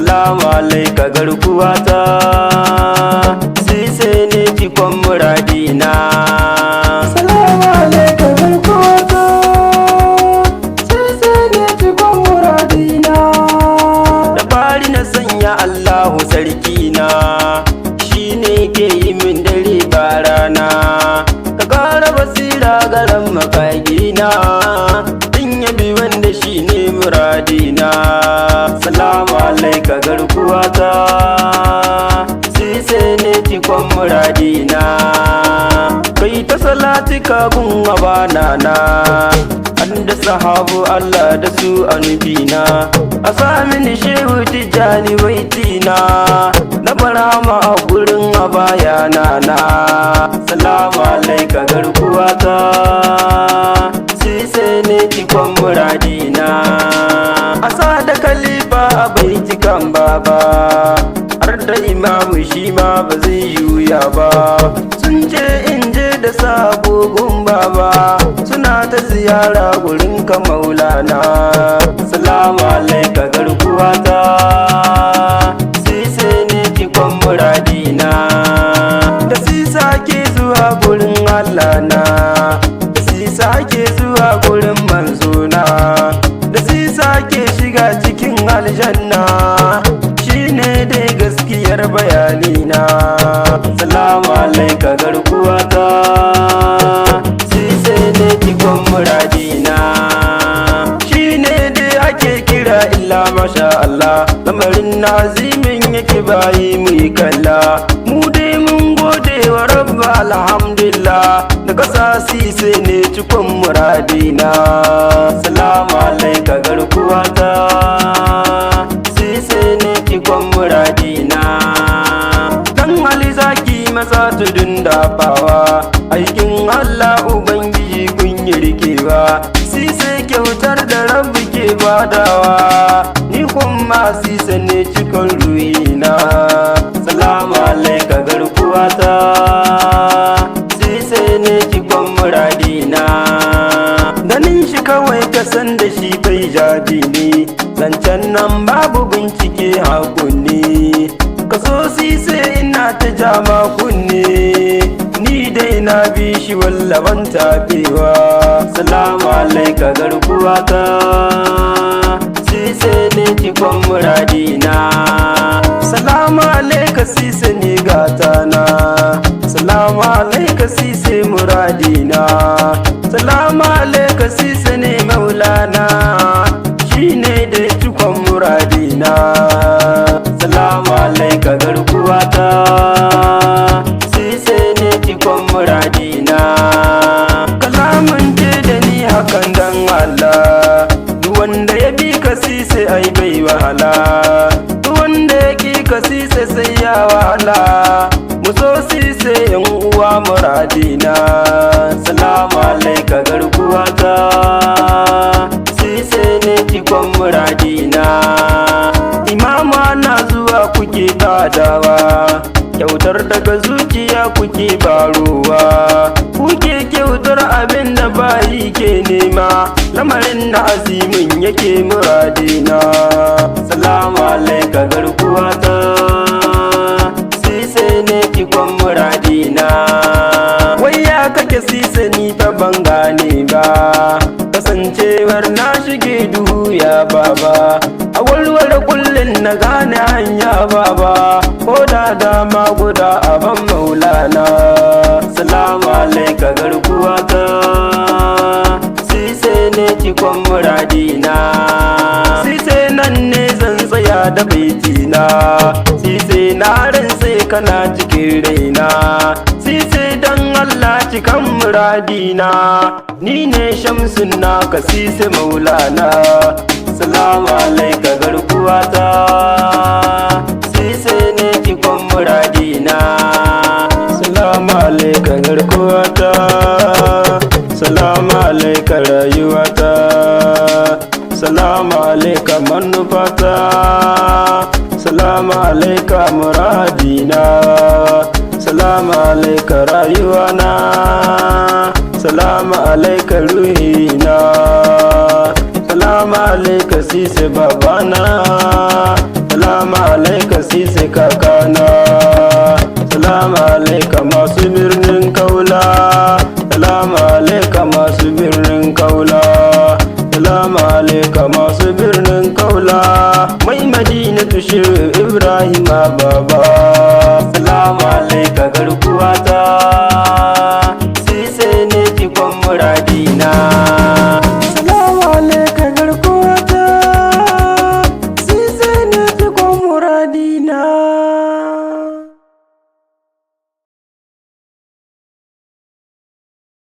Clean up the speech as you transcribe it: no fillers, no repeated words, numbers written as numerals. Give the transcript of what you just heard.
salamu alaika garkuwata, sise ne cikon muradina. Salamu alaika garkuwata, sise ne cikon muradina. Da fari na sanya Allahu sarkina, shi ne ke yi min dare ba rana, ka ƙara basira garan makagina, in yabi wanda shi ne muradina. Salamu alaika garkuwata, sise ne cikon muradina. Kai ta salati kabun abanana, an da sahabu Allah da su anubina, a sami shehu tijjani baitina, na barama a gurin abayana na. Salamu alaika garkuwata, sise ne cikon muradina. A sa da kalifa a baitikan baba, har da imamu shi ma ba zai juya ba. Sun ce in je da sabogun baba, suna ta ziyara gurin ka maulana. Salamu alaika garkuwata, sise ne cikon muradina. Da sisa ke zuwa gurin Allah na, da sisa ke zuwa gurin manzona, da sisa ke shiga cikin aljanna, shine dai gaskiyar bayanina. Salamu alaika garkuwata, sise ne cikon muradina. Shine dai ake kira illa masha Allah, lamarin nazimin yake bayi mu yi kalla. Mu dai mun gode wa rabba alhamdulillah, da kasa sise ne cikon muradina. Salamu alaika garkuwata, sise ne cikon muradina. Dan Ali zaki masa tudun dafawa, aikin Allah Ubangiji kun yi rikewa, sise kyautar da rabbi ke badawa, ni kuma sise ne cikon ruhina. Salamu alaika garkuwata, sise ne cikon muradina. Ganin shi kawai ka san da shi bai jadi ne, zancen nan babu bincike hakunni, ka so sise ina ta jama kunne, ni dai na bi shi wallaban tafewa. Salamu alaika garkuwata, sise ne cikon muradina. Salamu alaika sise ne gatana, salamu alaika sise muradina. Salamu alaika sise ne maulana, shi ne da cikon muradina. Salamu alaika garkuwata, sise ne cikon muradina. Kalamun ce da ni hakan dan Allah, duk wanda ya bi ka sise ai bai wahala, duk wanda ya ki ka sise sai ya wahala. Mu so sise yan uwa muradina. Salamu alaika garkuwata, sise ne cikon muradina. Imama na zuwa kuke badawa, kyautar daga zuciya kuke barowa, kuke kyautar abin da bayi ke nema, lamarin na azimin yake muradina. Salamu alaika garkuwata, sise ne cikon muradina. Wai ya kake sise ni fa ban gane ba, kasancewar na shige duhu ya baba, a walwala kullum na gane hanya baba, ko da dama guda aban maulana. Salamu alaika garkuwata, sise ne cikon muradina. Sise nan ne zan tsaya da baitina, sise na ran sai kana cikin raina, sise dan Allah cikan muradina. Ni ne shamsun naka sise maulana. Salamu alaika garkuwata, sise ne cikon muradina. Salamu alaika garkuwata, salamu alaika rayuwata, salamu alaika manufata, salamu alaika muradina, salamu alaika rayuwana, salamu alaika ruhina, salamu alaika sise babana, salamu alaika sise kakana, salamu alaika masu birnin kaula, salamu alaika masu birnin kaula, salamu alaika masu birnin kaula, mai madinatu shehu Ibrahim baba.